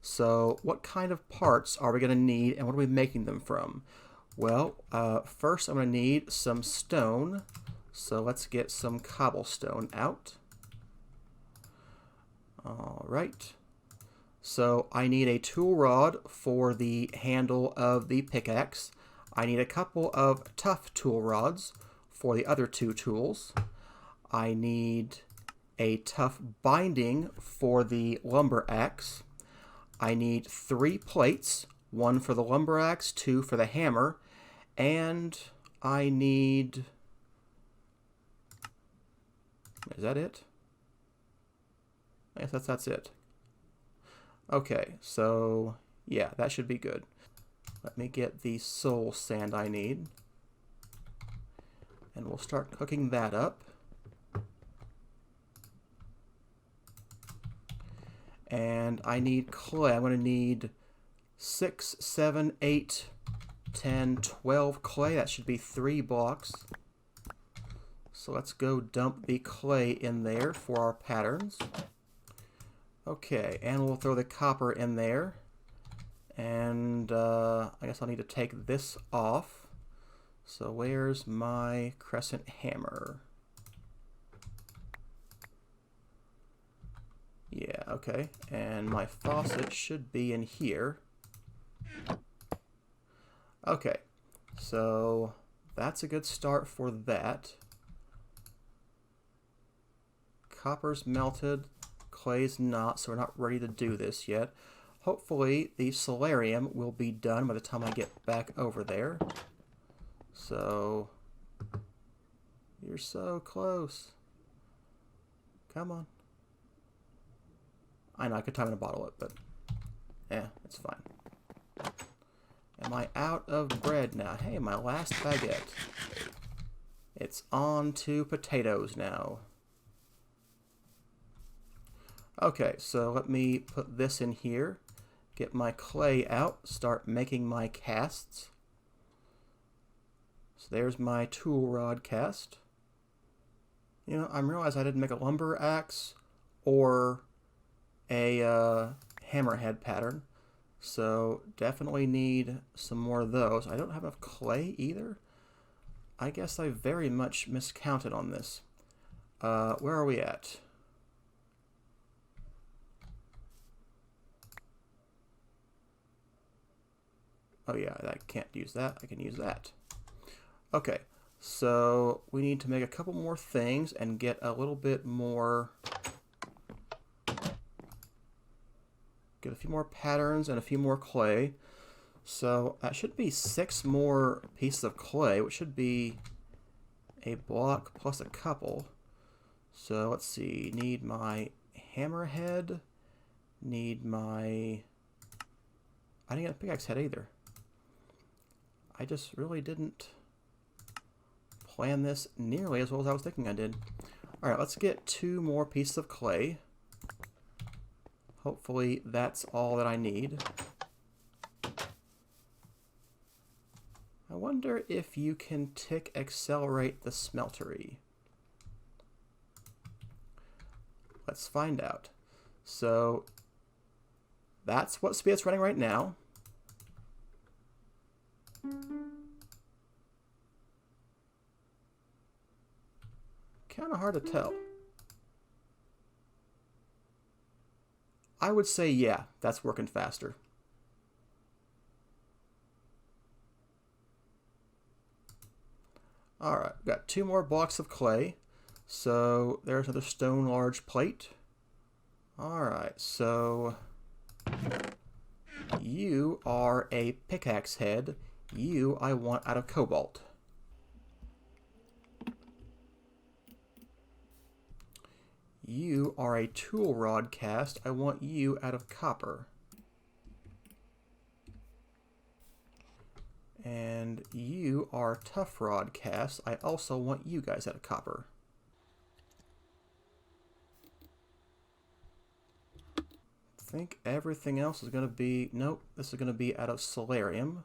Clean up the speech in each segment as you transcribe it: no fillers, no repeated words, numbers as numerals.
So what kind of parts are we going to need and what are we making them from? Well, first I'm going to need some stone. So let's get some cobblestone out. All right. So I need a tool rod for the handle of the pickaxe. I need a couple of tough tool rods for the other two tools. I need a tough binding for the lumber axe. I need 3 plates, 1 for the lumber axe, 2 for the hammer, and I need... Is that it? I guess that's it. Okay, so yeah, that should be good. Let me get the soul sand I need. And we'll start cooking that up. And I need clay. I'm going to need 6, 7, 8, 10, 12 clay. That should be 3 blocks. So let's go dump the clay in there for our patterns. Okay, and we'll throw the copper in there. And I guess I'll need to take this off. So where's my crescent hammer? Yeah, okay. And my faucet should be in here. Okay, so that's a good start for that. Copper's melted, clay's not, so we're not ready to do this yet. Hopefully the solarium will be done by the time I get back over there. So, you're so close. Come on. I know I could time in a bottle it, but it's fine. Am I out of bread now? Hey, my last baguette. It's on to potatoes now. Okay, so let me put this in here, get my clay out, start making my casts. So there's my tool rod cast. You know, I realized I didn't make a lumber axe or a hammerhead pattern, so definitely need some more of those. I don't have enough clay either. I guess I very much miscounted on this. Where are we at? Oh yeah, I can't use that. I can use that. Okay, so we need to make a couple more things and get a little bit more... Get a few more patterns and a few more clay. So that should be 6 more pieces of clay, which should be a block plus a couple. So let's see, need my hammerhead, need my... I didn't get a pickaxe head either. I just really didn't plan this nearly as well as I was thinking I did. Alright, let's get 2 more pieces of clay. Hopefully that's all that I need. I wonder if you can tick accelerate the smeltery. Let's find out. So that's what speed it's running right now. Kind of hard to tell. I would say, yeah, that's working faster. Alright, we've got 2 more blocks of clay. So there's another stone large plate. Alright, so you are a pickaxe head. You I want out of cobalt. You are a tool rod cast. I want you out of copper. And you are tough rod cast. I also want you guys out of copper. I think everything else is going to be... Nope, this is going to be out of solarium.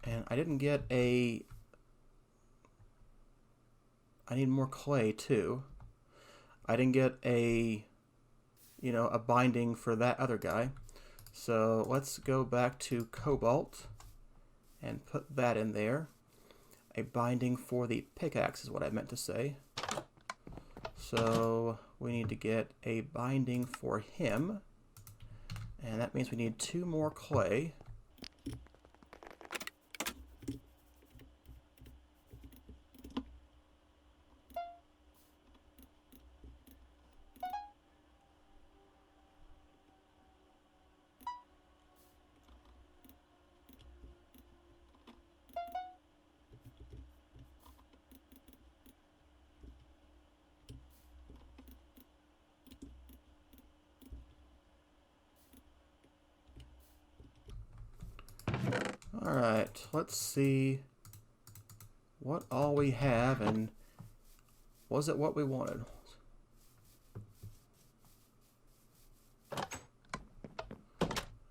And I didn't get a... I need more clay too. I didn't get a, a binding for that other guy. So let's go back to cobalt and put that in there. A binding for the pickaxe is what I meant to say. So we need to get a binding for him. And that means we need 2 more clay. Alright, let's see what all we have, and was it what we wanted?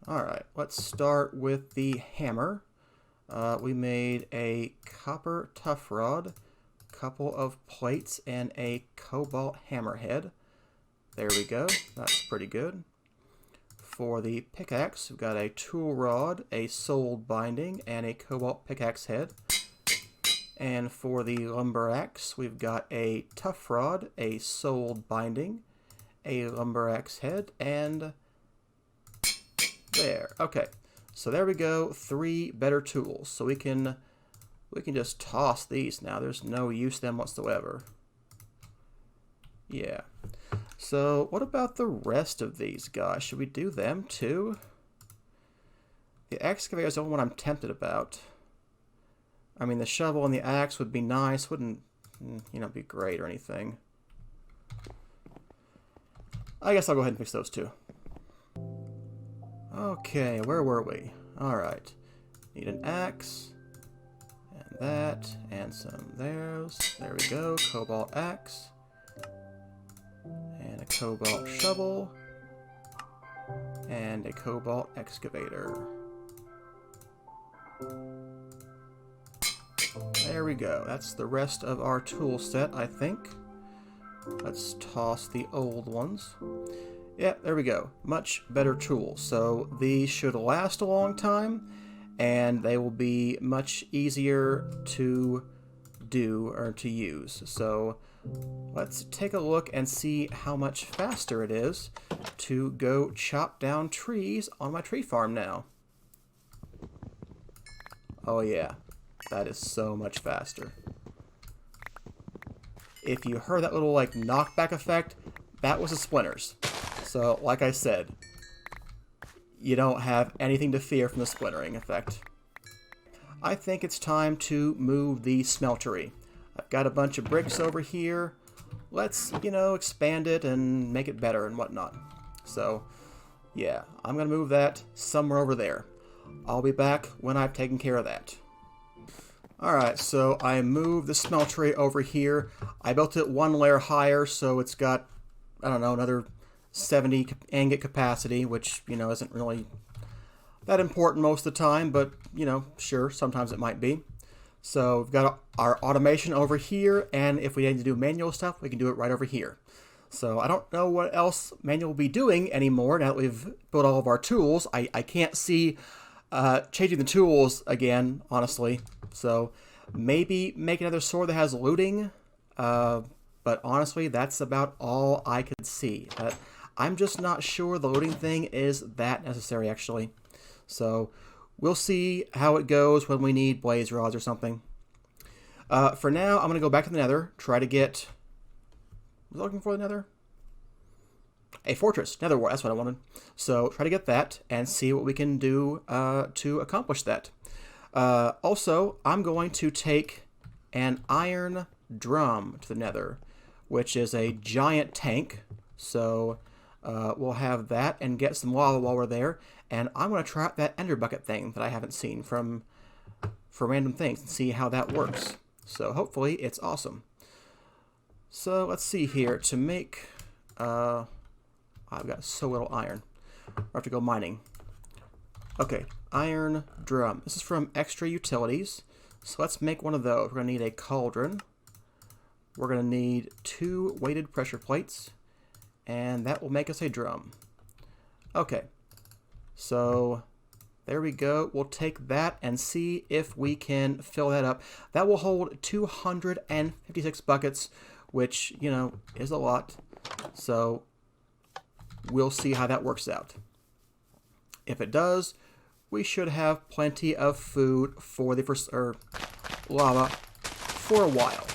Alright, let's start with the hammer. We made a copper tough rod, couple of plates, and a cobalt hammerhead. There we go, that's pretty good. For the pickaxe, we've got a tool rod, a soled binding, and a cobalt pickaxe head. And for the lumber axe, we've got a tough rod, a soled binding, a lumber axe head, and there. Okay, so there we go. 3 better tools. So we can just toss these now. There's no use to them whatsoever. Yeah. So what about the rest of these guys? Should we do them too? The excavator is the only one I'm tempted about. I mean, the shovel and the axe would be nice. Wouldn't, be great or anything. I guess I'll go ahead and fix those two. Okay, where were we? Alright. Need an axe. And that. And some theirs. There we go. Cobalt axe. And a cobalt shovel, and a cobalt excavator. There we go. That's the rest of our tool set, I think. Let's toss the old ones. Yeah, there we go. Much better tools. So these should last a long time, and they will be much easier to do or to use. So let's take a look and see how much faster it is to go chop down trees on my tree farm now. Oh yeah, that is so much faster. If you heard that little knockback effect, that was the splinters. So like I said, you don't have anything to fear from the splintering effect. I think it's time to move the smeltery. I've got a bunch of bricks over here. Let's, expand it and make it better and whatnot. So, yeah, I'm going to move that somewhere over there. I'll be back when I've taken care of that. Alright, so I moved the smeltery over here. I built it 1 layer higher, so it's got, I don't know, another 70 ingot capacity, which, isn't really that important most of the time, but, sure, sometimes it might be. So we've got our automation over here, and if we need to do manual stuff, we can do it right over here. So I don't know what else manual will be doing anymore now that we've built all of our tools. I can't see changing the tools again, honestly. So maybe make another sword that has looting, but honestly, that's about all I could see. I'm just not sure the looting thing is that necessary, actually. So we'll see how it goes when we need blaze rods or something. For now, I'm going to go back to the nether, try to get... Was I looking for the nether? A fortress, nether wart, that's what I wanted. So try to get that and see what we can do to accomplish that. Also, I'm going to take an iron drum to the nether, which is a giant tank. So we'll have that and get some lava while we're there. And I'm going to try out that ender bucket thing that I haven't seen for random things and see how that works. So hopefully it's awesome. So let's see here. To make... I've got so little iron. I have to go mining. Okay, iron drum. This is from Extra Utilities. So let's make one of those. We're going to need a cauldron. we're going to need 2 weighted pressure plates, and that will make us a drum. Okay, so there we go. We'll take that and see if we can fill that up. That will hold 256 buckets, which, you know, is a lot. So we'll see how that works out. If it does, we should have plenty of food for the lava for a while.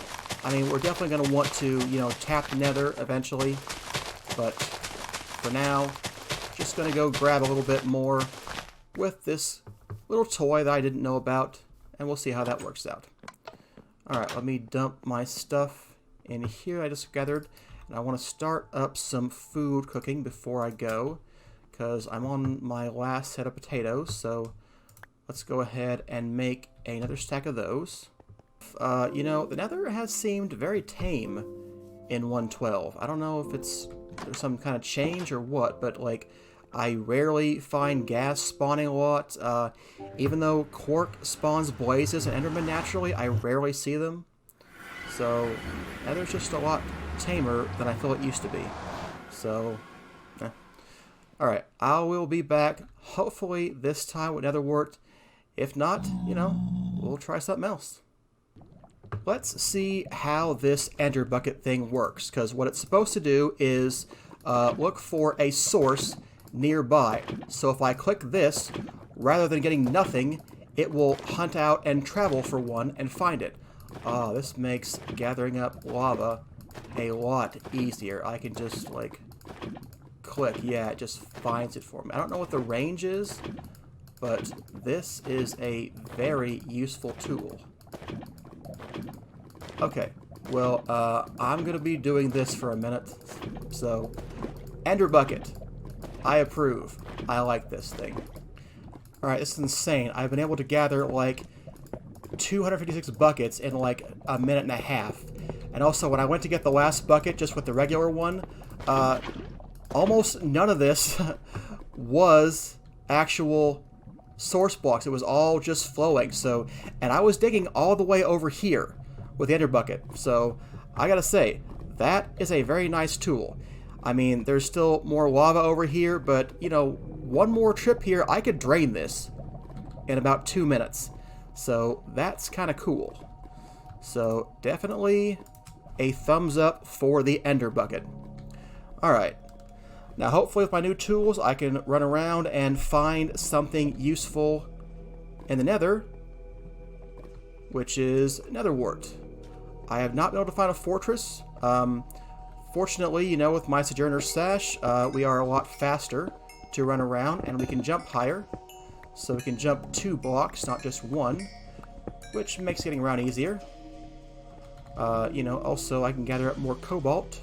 I mean, we're definitely going to want to, you know, tap the nether eventually, but for now, just going to go grab a little bit more with this little toy that I didn't know about, and we'll see how that works out. Alright, let me dump my stuff in here I just gathered, and I want to start up some food cooking before I go, because I'm on my last set of potatoes, so let's go ahead and make another stack of those. You know, the nether has seemed very tame in 1.12. I don't know if there's some kind of change or what, but like, I rarely find gas spawning a lot. Even though quark spawns blazes and endermen naturally, I rarely see them. So, nether's just a lot tamer than I feel it used to be. So, alright, I will be back. Hopefully this time with nether worked. If not, you know, we'll try something else. Let's see how this ender bucket thing works, because what it's supposed to do is look for a source nearby. So if I click this, rather than getting nothing, it will hunt out and travel for one and find it. This makes gathering up lava a lot easier. I can just, like, click. Yeah, it just finds it for me. I don't know what the range is, but this is a very useful tool. Okay, well, I'm going to be doing this for a minute. So, ender bucket. I approve. I like this thing. Alright, this is insane. I've been able to gather, like, 256 buckets in, like, a minute and a half. And also, when I went to get the last bucket, just with the regular one, almost none of this was actual source blocks. It was all just flowing. So, and I was digging all the way over here with the ender bucket. So, I gotta say, that is a very nice tool. I mean, there's still more lava over here, but, you know, one more trip here, I could drain this in about 2 minutes. So, that's kind of cool. So, definitely a thumbs up for the ender bucket. Alright. Now, hopefully with my new tools, I can run around and find something useful in the nether, which is nether wart. I have not been able to find a fortress. Fortunately, you know, with my Sojourner Sash, we are a lot faster to run around, and we can jump higher. So we can jump 2 blocks, not just 1, which makes getting around easier. You know, also I can gather up more cobalt.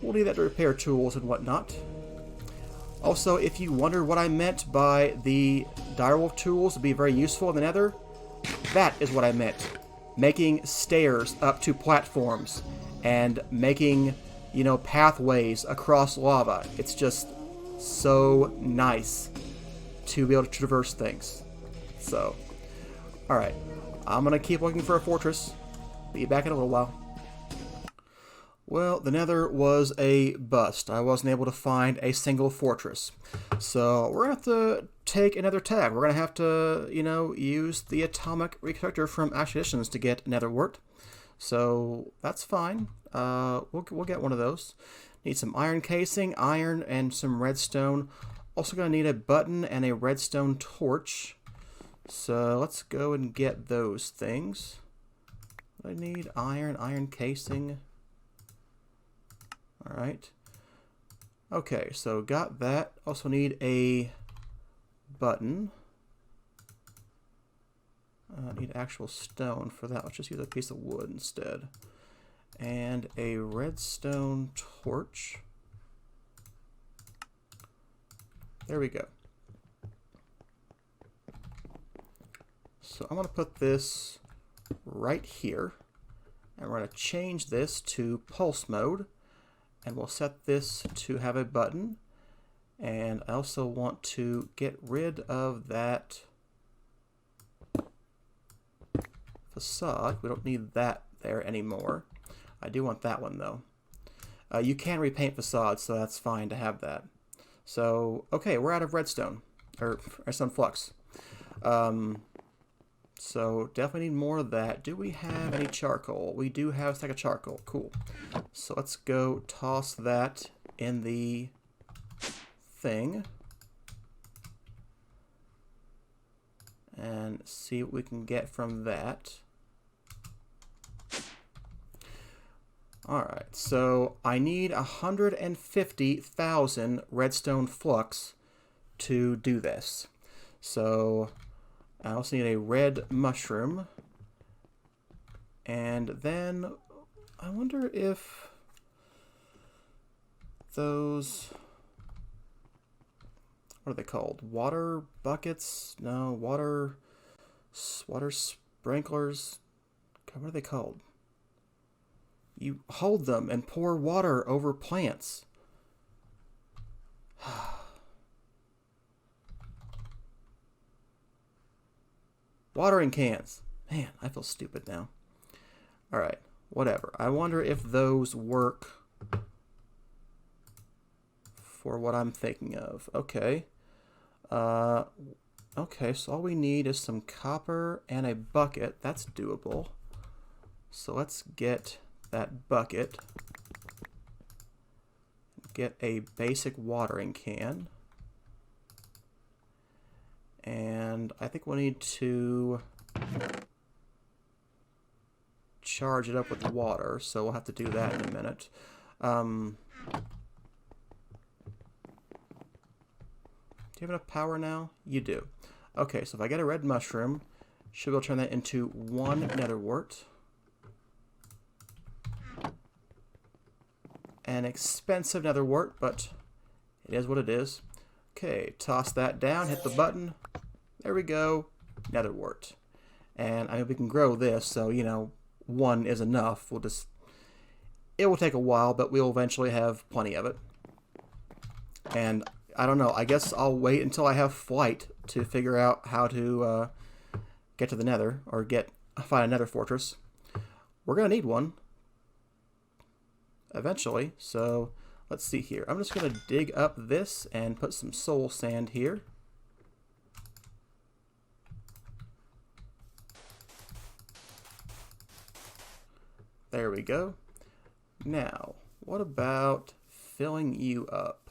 We'll need that to repair tools and whatnot. Also, if you wonder what I meant by the direwolf tools to be very useful in the nether, that is what I meant. Making stairs up to platforms and making, you know, pathways across lava. It's just so nice to be able to traverse things. So, alright. I'm going to keep looking for a fortress. Be back in a little while. Well, the nether was a bust. I wasn't able to find a single fortress. So, we're going to have to take another tag. We're going to have to, you know, use the atomic reconstructor from Expeditions to get nether wart. So, that's fine. We'll get one of those. Need some iron casing, iron, and some redstone. Also going to need a button and a redstone torch. So, let's go and get those things. I need iron, iron casing. Alright. Okay, so got that. Also need a button. Need actual stone for that. Let's just use a piece of wood instead. And a redstone torch. There we go. So I'm going to put this right here. And we're going to change this to pulse mode. And we'll set this to have a button. And I also want to get rid of that facade. We don't need that there anymore. I do want that one, though. You can repaint facades, so that's fine to have that. So, okay, we're out of redstone, or redstone flux. So, definitely need more of that. Do we have any charcoal? We do have a stack of charcoal. Cool. So, let's go toss that in the thing. And see what we can get from that. Alright, so I need 150,000 redstone flux to do this. So I also need a red mushroom. And then I wonder if those, what are they called? Water buckets? No, water sprinklers. What are they called? You hold them and pour water over plants. Watering cans. Man, I feel stupid now. Alright, whatever. I wonder if those work for what I'm thinking of. Okay. Okay, so all we need is some copper and a bucket. That's doable. So let's get that bucket. Get a basic watering can. And I think we'll need to charge it up with water, so we'll have to do that in a minute. Do you have enough power now? You do. Okay, so if I get a red mushroom, should be able to turn that into 1 nether wart. An expensive nether wart, but it is what it is. Okay, toss that down, hit the button. There we go, nether wart. And I mean, we can grow this, so, you know, 1 is enough. It will take a while, but we'll eventually have plenty of it. And I don't know, I guess I'll wait until I have flight to figure out how to get to the nether, or find a nether fortress. We're going to need one eventually, so let's see here. I'm just going to dig up this and put some soul sand here. There we go. Now, what about filling you up?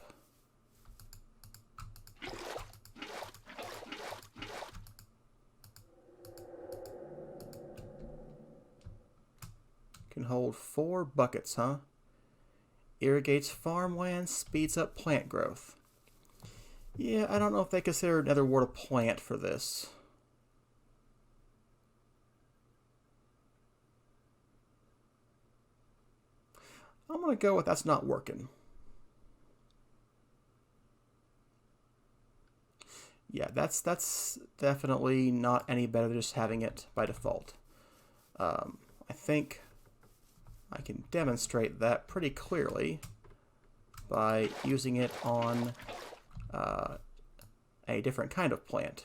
Can hold 4 buckets, huh? Irrigates farmland, speeds up plant growth. Yeah, I don't know if they consider another word a plant for this. I'm going to go with that's not working. Yeah, that's definitely not any better than just having it by default. I think I can demonstrate that pretty clearly by using it on a different kind of plant.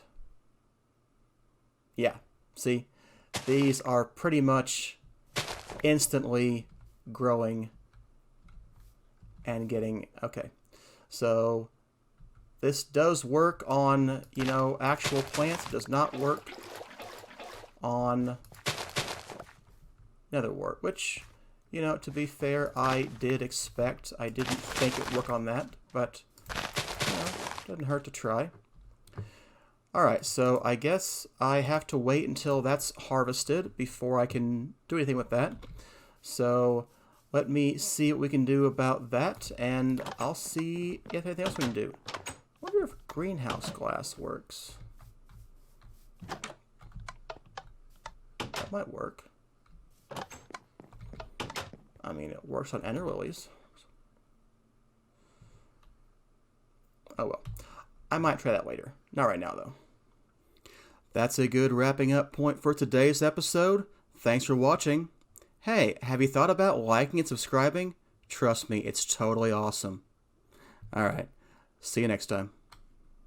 Yeah, see? These are pretty much instantly growing and getting... Okay, so this does work on, you know, actual plants. It does not work on netherwort, which... You know, to be fair, I did expect. I didn't think it would work on that, but, you know, doesn't hurt to try. Alright, so I guess I have to wait until that's harvested before I can do anything with that. So, let me see what we can do about that, and I'll see if anything else we can do. I wonder if greenhouse glass works. That might work. I mean, it works on ender lilies. Oh well. I might try that later. Not right now, though. That's a good wrapping up point for today's episode. Thanks for watching. Hey, have you thought about liking and subscribing? Trust me, it's totally awesome. Alright, see you next time.